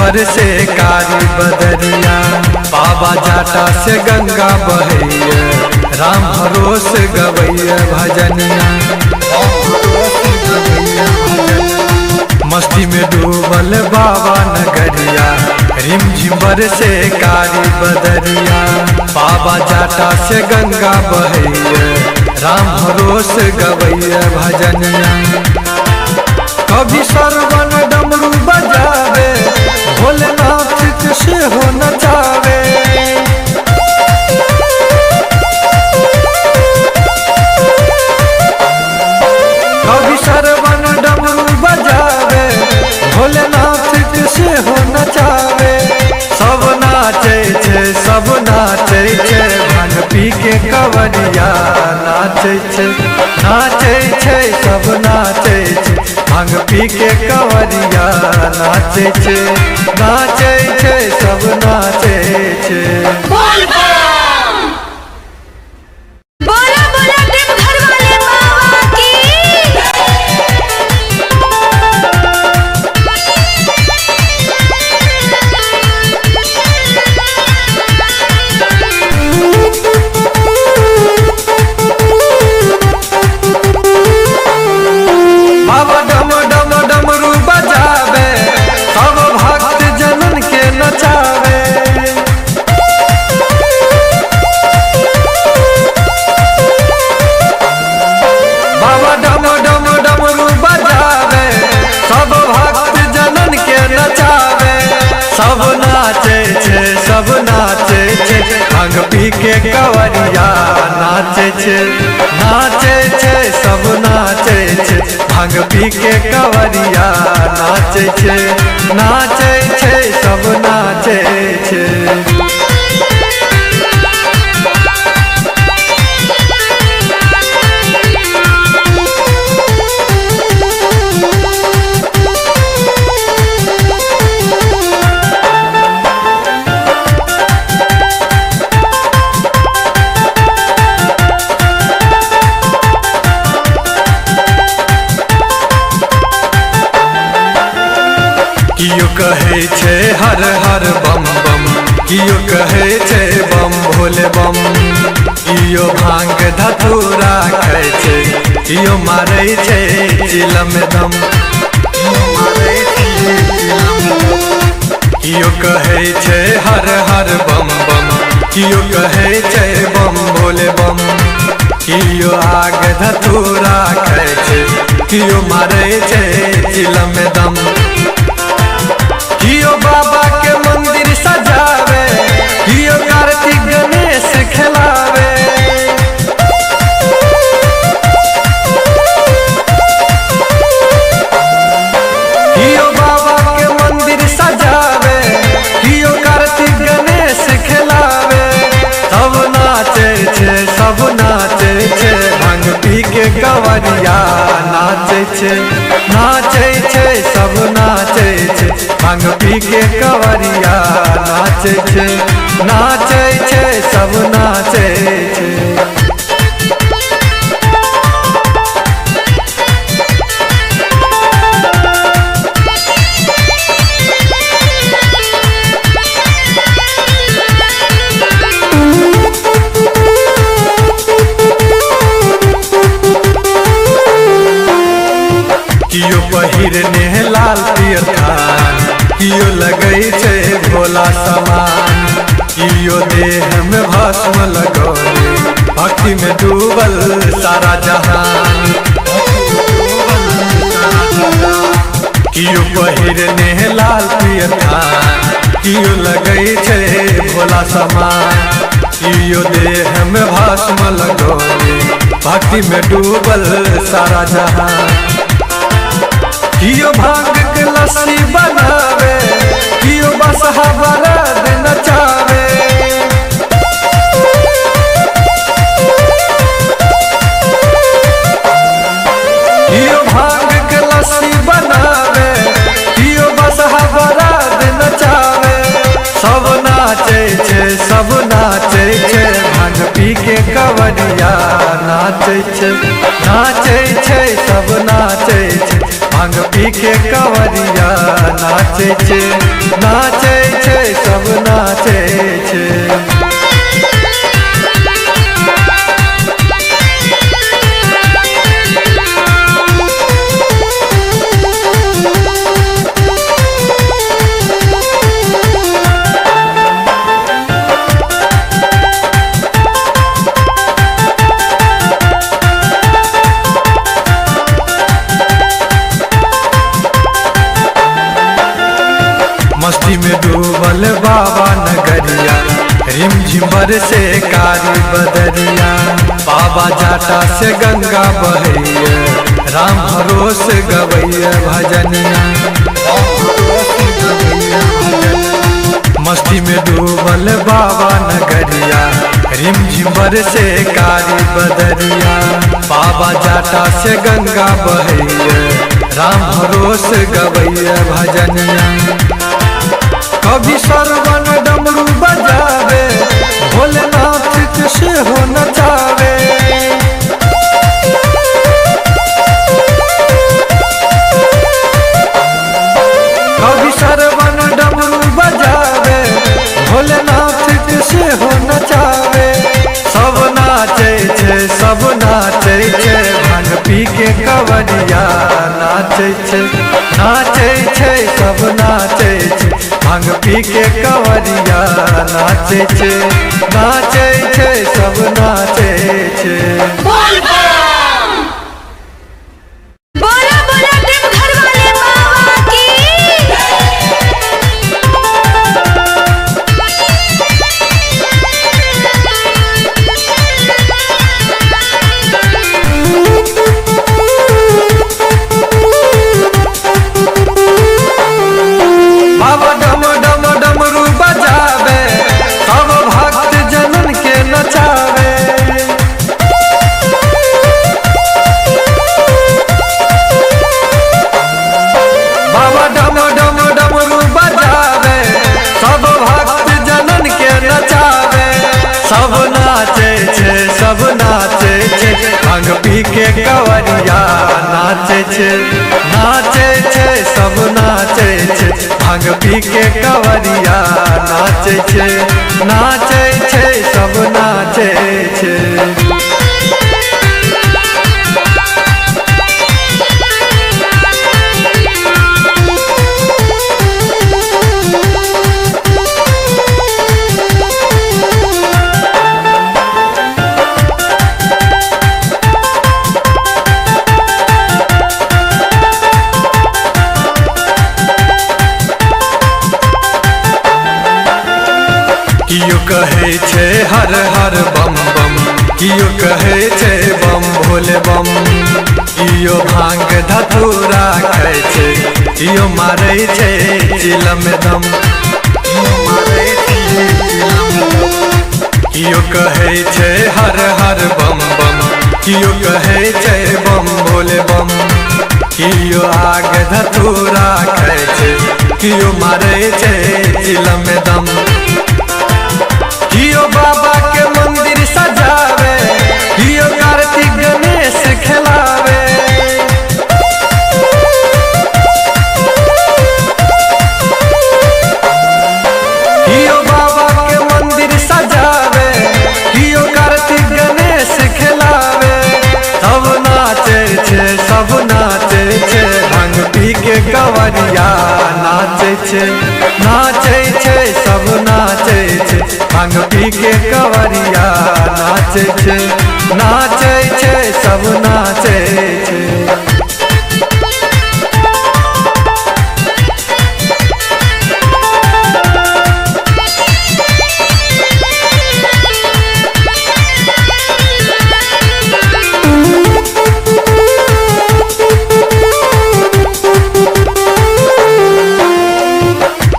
बरसे कारी बदरिया, बाबा जाटा से गंगा बहैया, राम भरोस गवैया भजनिया। मस्ती में डूबल बाबा नगरिया, रिमझिम बरसे कारी बदरिया, बाबा जाटा से गंगा बहैया, राम भरोस गवैया भजनिया। कभी सरवन डमरू बजावे, भोलेनाथ से हो नचावे। कभी सरवन डमरू बजावे, भोलेनाथ से हो नचावे। सब नाचे छे, सब नाचे छे, भांग पी के कवरिया नाचे छे, नाचे छे, सब नाचे छे, भांग पी के कवरिया नाचे छे, नाचे छे, सब नाचे छे। सब नाचे छे, सब नाचे छे, भांग पी के कवरिया नाचे छे, नाचे छे, सब नाचे छे, भांग पी के कवरिया नाचे छे, नाचे छे, सब नाचे छे। कियो कहे छे हर हर बम बम, कियो कहे छे बम भोले बम, कियो भांग धतूरा खाए छे, कियो मारे छे चिलम दम, कियो कहे छे हर हर बम बम, कियो कहे छे बम भोले बम, कियो आग धतूरा खाए छे, कियो मारे छे चिलम दम। कियो बाबा के मंदिर सजावे, कियो कार्तिक गणेश खिलावे। कियो बाबा के मंदिर सजावे, कियो कार्तिक गणेश खिलावे। सब नाचे छे, सब नाचे छे, भांग पी के कवरिया नाचे छे, नाचे छे, सब नाचे छे, भांग पी के कवरिया नाचे छे, नाचे छे, सब नाचे छे। कियो पहिरने लाल पियर थान, कियो लगै छे भोला समान, कियो देह में भस्म लगौले, भक्ति में डूबल सारा जहान। कियो पहिरने लाल पियर थान, कियो लगै छे भोला समान, कियो देह में भस्म लगौले, भक्ति में डूबल सारा जहान। कियो भांग के लस्सी बनावे, कियो बसहा बरद नचावे। कियो भांग के लस्सी बनावे, कियो बसहा बरद नचावे। सब नाचे छे, सब नाचे छे, भांग पी के कवरिया नाचे छे नाचे छे सब नाचे छे भांग पी के कवरिया नाचे छे नाचे छे सब नाचे छे। मस्ती में डूबल बाबा नगरिया रिमझिमर से कारी बदरिया बाबा जाटा से गंगा बहैया राम भरोस गवैया भजनिया। मस्ती में डूबल बाबा नगरिया रिमझिमर से कारी बदरिया बाबा जाटा से गंगा बहैया राम भरोस गवैया भजनिया। कभी सरवन डमरू बजावे भोलेनाथ से हो नचावे कभी सरवन डमरू बजावे भोलेनाथ से हो नचावे सब नाचे छे सब नाचे छे भांग पी के कवरिया नाचे छे नाचे छे सब नाचे छे भांग पी के कवरिया नाचे छे नाचे छे सब नाचे छे। सब नाचे छे सब नाचे छे भांग पी के कवरिया नाचे छे नाचे छे सब नाचे छे भांग पी के कवरिया नाचे छे नाचे छे सब नाचे छे। कियो कहे छे हर हर बम बम कियो कहे छे बम भोले बम कियो भांग धतूरा खाए छे कियो मारे छे चिलम दम कियो कहे छे हर हर बम बम कियो कहे छे बम भोले बम कियो आग धतूरा खाए छे कियो मारे छे चिलम दम। कियो बाबा के मंदिर सजावे कियो कार्तिक गणेश खिलावे कियो बाबा के मंदिर सजावे कियो कार्तिक गणेश खिलावे सब नाचे छे सब नाचे छे भांग पी के कवरिया नाचे छे नाचे छे सब नाचे छे भांग पी के कवरिया नाचे छे नाचे छे सब नाचे छे।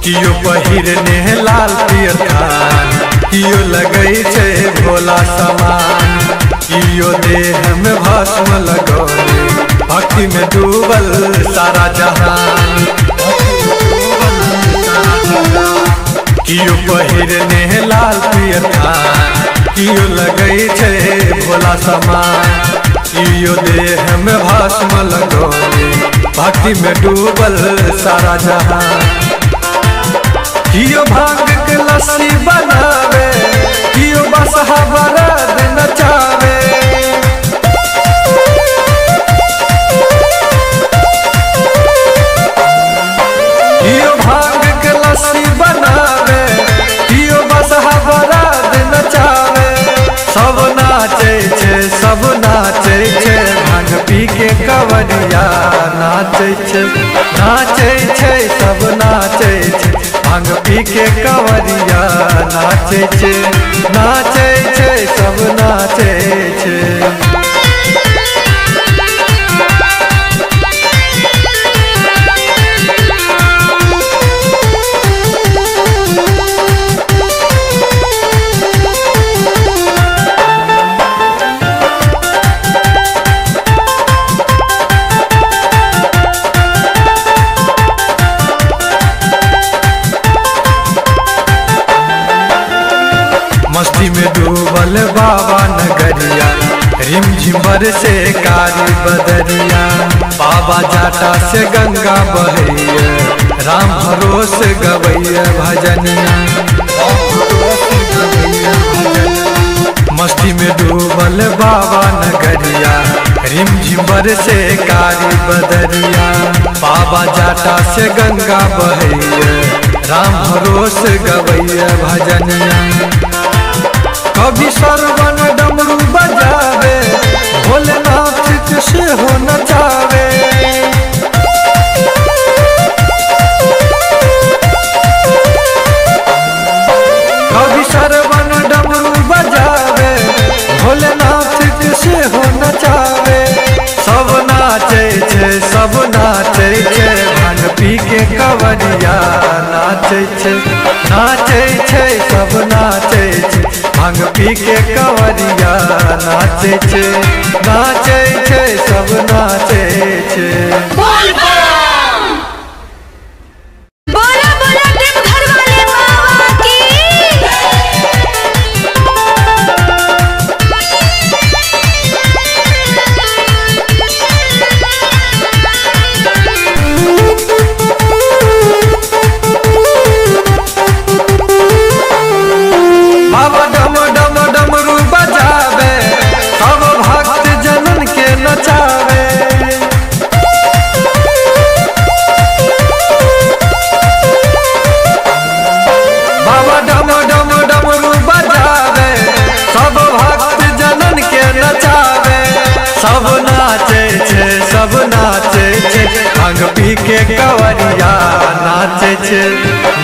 कियो पहिरने लाल पियर थान कियो लगै छे भोला समान कियो देह में भस्म लगौले भक्ति में डूबल सारा जहान कियो पहिरने लाल पियर थान, कियो लगै छै भोला समान, कियो देह में भस्म लगौले भक्ति में डूबल सारा जहान। कियो भांग के लस्सी बनावे, कियो बसहा बरद नचावे, कियो भांग के लस्सी बनावे, कियो बसहा बरद नचावे। सब नाचे छे, सब नाचे छे, भांग पी के कवरिया नाचे छे, नाचे छे, सब नाचे छे, भांग पी के कवरिया नाचे छे, नाचे छे, सब नाचे छे। मस्ती में डूबल बाबा नगरिया, रिमझिम से कारी बदरिया, बाबा जाटा से गंगा बहैया, राम भरोसे गवैया भजनिया। मस्ती में डूबल बाबा नगरिया, रिमझिम से कारी बदरिया, बाबा जाटा से गंगा बहैया, राम भरोसे गवैया भजनिया। कभी सरवन डमरू बजावे, भोलेनाथ से हो नचावे, कभी सरवन डमरू बजावे, भोलेनाथ से हो नचावे। सब नाचे छे, सब नाचे छे, भांग पी के कवरिया नाचे छे, नाचे छे, सब नाचे छे, भांग पी के कवरिया नाचे छे, नाचे छे, सब नाचे छे। बाबा डम डम डमरू बजावे, सब भक्त जनन के नचावे, बाबा डम डम डमरू बजावे, सब भक्त जनन के नचावे। सब नाचे छे, सब नाचे छे, भांग पी के कवरिया नाचे छे,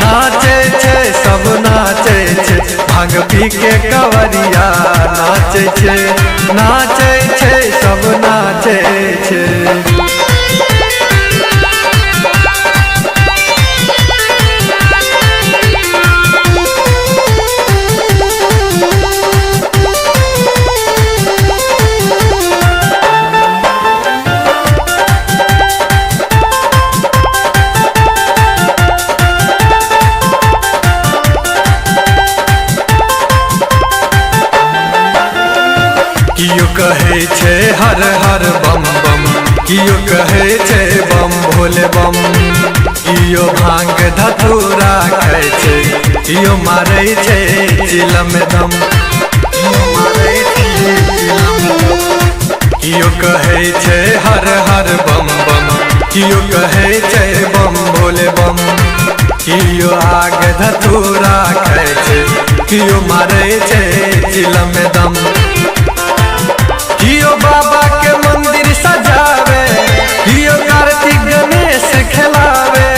नाचे छे, सब नाचे छे, भांग पी के कवरिया नाचे छे, नाचे छे, सब नाचे छे। कियो कहे छे हर हर बम बम, कियो कहे छे बम भोले बम, कियो भांग धतूरा खाए छे, कियो मारे छे चिलम दम, कियो कहे छे हर हर बम बम, कियो कहे छे बम भोले बम, कियो आग धतूरा खाए छे, कियो मारे छे चिलम दम। कियो बाबा के मंदिर सजावे, कियो कार्तिक गणेश खिलावे,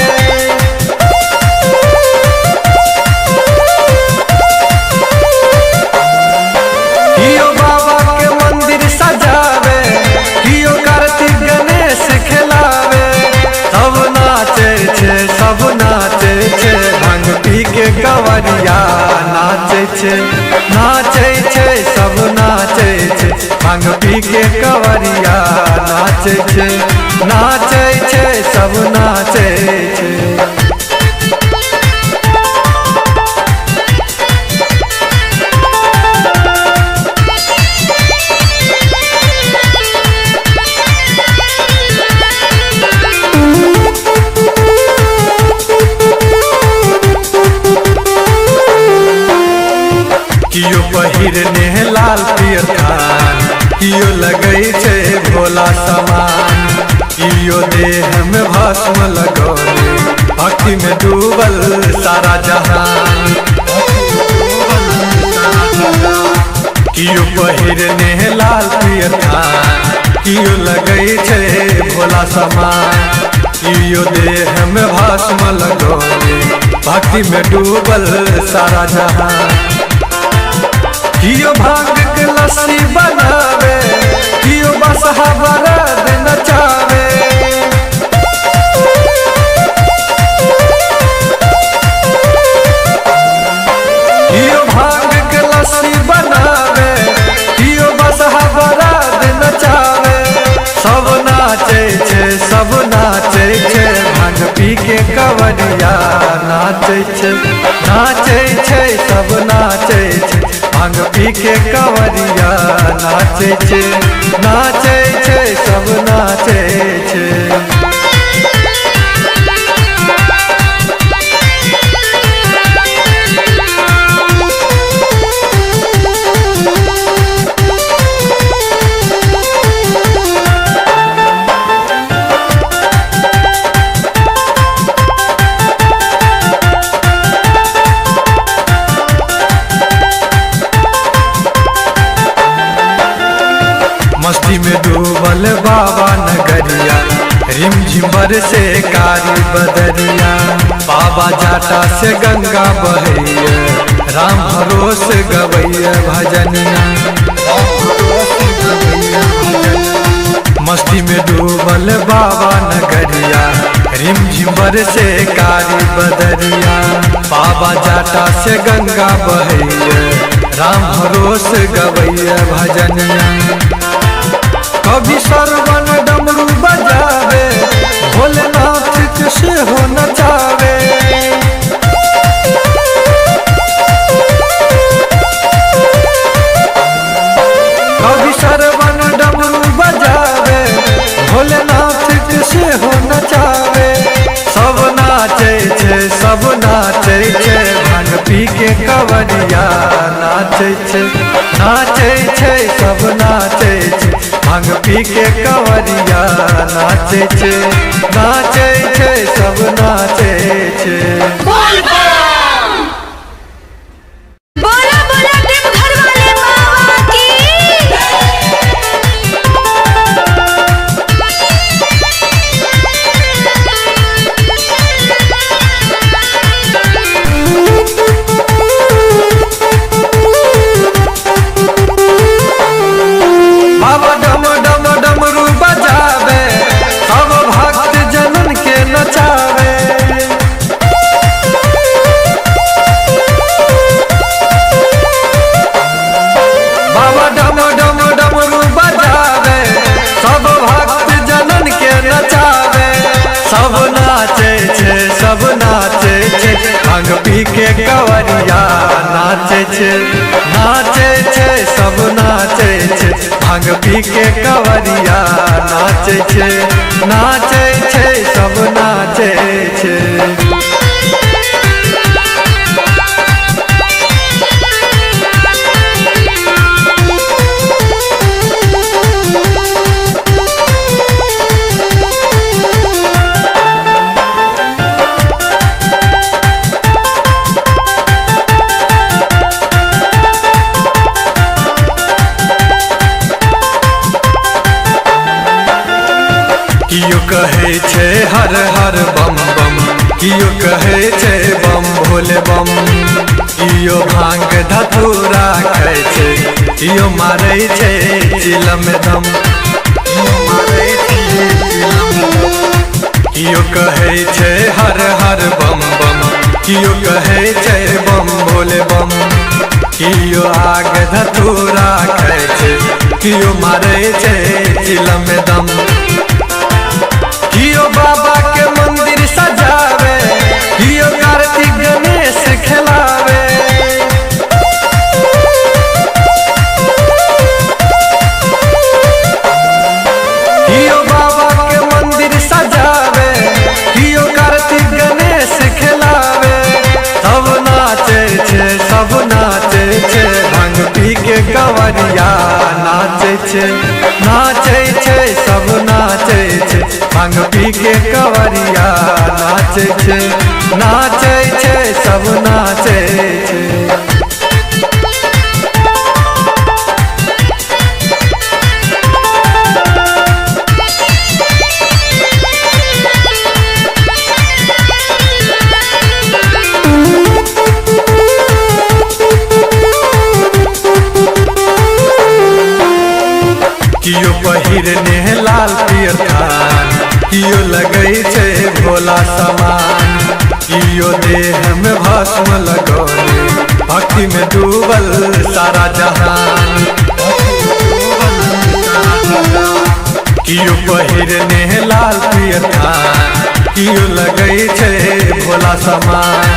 कियो बाबा के मंदिर सजावे, कियो कार्तिक गणेश खिलावे। सब नाचे छे, सब नाचे छे, भांग पी के कवरिया नाचे छे, नाचे छे, सब नाचे छे, भांग पी के कवरिया नाचे छे, नाचे छे, सब नाचे छे। कियो पहिरने लाल पियर थान, कियो लगै छै भोला समान, कियो देह में भस्म लगौले, भक्ति में डूबल सारा जहान। कियो पहिरने लाल पियर थान, कियो लगै छै भोला समान, कियो देह में भस्म लगौले, भक्ति में डूबल सारा जहान। कियो भांग के लस्सी बनावे, कियो बसहा बरद नचावे, कियो भांग के लस्सी बनावे, कियो बसहा बरद नचावे। सब नाचे छै, सब नाचे छै, भांग पी के कवरिया नाचे छै, नाचे छै, सब नाचे छै, भांग पी के कवरिया नाचे छै, नाचे छै, सब नाचे छै। मस्ती में डूबल बाबा नगरिया, रिमझिम से कारी बदरिया, बाबा जाटा से गंगा बहैया, राम भरोसे गवैया भजनिया। मस्ती में डूबल बाबा नगरिया, रिमझिम से कारी बदरिया, बाबा जाटा से गंगा बहैया, राम भरोसे गवैया भजनिया। कभी सरवन डमरू बजावे, भोलेनाथ के सेहो नचावे, कभी सरवन डमरू बजावे, भोलेनाथ के सेहो नचावे। सब नाचे छै, सब नाचे छै, भांग पी के कवरिया नाचे छै, नाचे छै, सब नाचे छै, भांग पी के कवरिया नाचे छै, नाचे छै, सब नाचे छै। सब नाचे छै, सब नाचे छै, भांग पी के कवरिया नाचे छै, नाचे छै, सब नाचे छै, भांग पी के कवरिया नाचे छै, नाचे छै, सब नाचे छै। कियो कहे छै हर हर बम बम, कियो कहे छै बम भोले बम, कियो भांग धतूरा खाय छै, कियो मारै छै चिलम दम, कियो कहे छै हर हर बम बम, कियो कहे छै बम भोले बम, कियो आग धतूरा खाय छै, कियो मारै छै चिलम दम। कियो बाबा के मंदिर सजावे, कियो कार्तिक गणेश खिलावे, कियो बाबा के मंदिर सजावे, कियो कार्तिक गणेश खिलावे। सब नाचे छै, सब नाचे छै, कवरिया नाचे छे नाचे छे सब नाचे छे भांग पी के कवरिया नाचे छे नाचे छे सब नाचे छे। कियो पहिरने लाल पियर थान कियो लगै छै भोला समान कियो देह में भस्म लगौले भक्ति में डूबल सारा जहान। कियो पहिरने लाल पियर थान कियो लगै छै भोला समान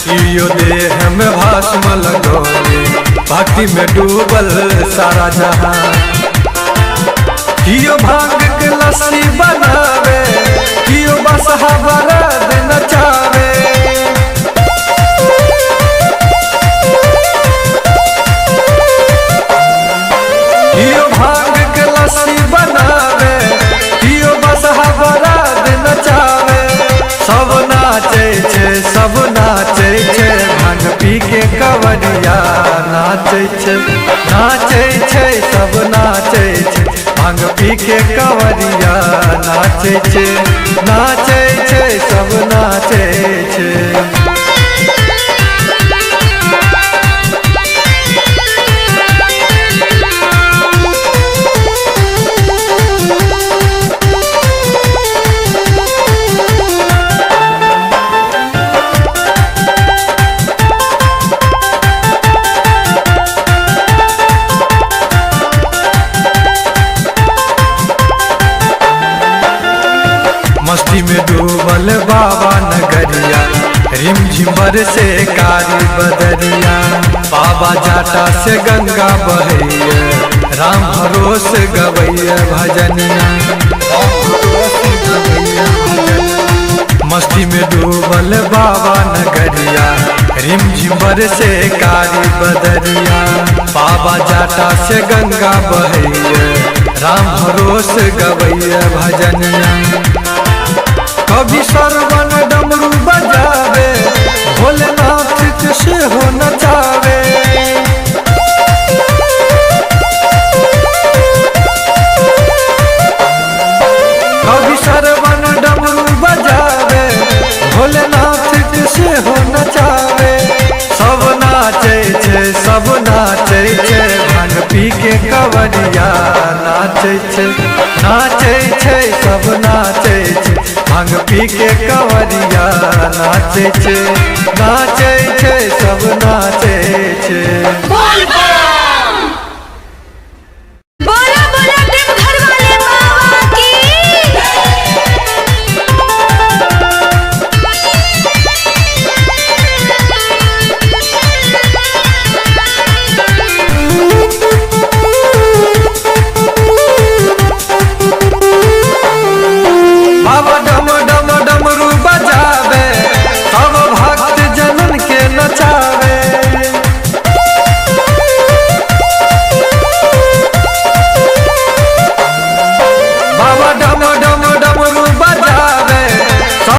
कियो देह में भस्म लगौले भक्ति में डूबल सारा जहान। कियो भांग के लस्सी बनावे कियो बसहा बरद नचावे कियो भांग के लस्सी बनावे कियो बसहा बरद नचावे सब नाचे छे भांग पी के कवरिया नाचे छे सब नाचे छे भांग पी के कवरिया नाचे छे सब नाचे छे। मस्ती में डूबल बाबा नगरिया रिमझिम बरसे कारी बदरिया बाबा जाटा से गंगा बहैया राम भरोसे गवैया भजनिया। मस्ती में डूबल बाबा नगरिया रिमझिम बरसे कारी बदरिया बाबा जाटा से गंगा बहैया राम भरोसे गवैया भजनिया। कभी सरवन डमरू बजावे भोलेनाथ से हो नचावे कभी सरवन डमरू बजावे भोलेनाथ से हो नचावे सब नाचे छे भांग पी के कवरिया नाचे छे सब नाचे छे भांग पी के कवरिया नाचे छे सब नाचे छे।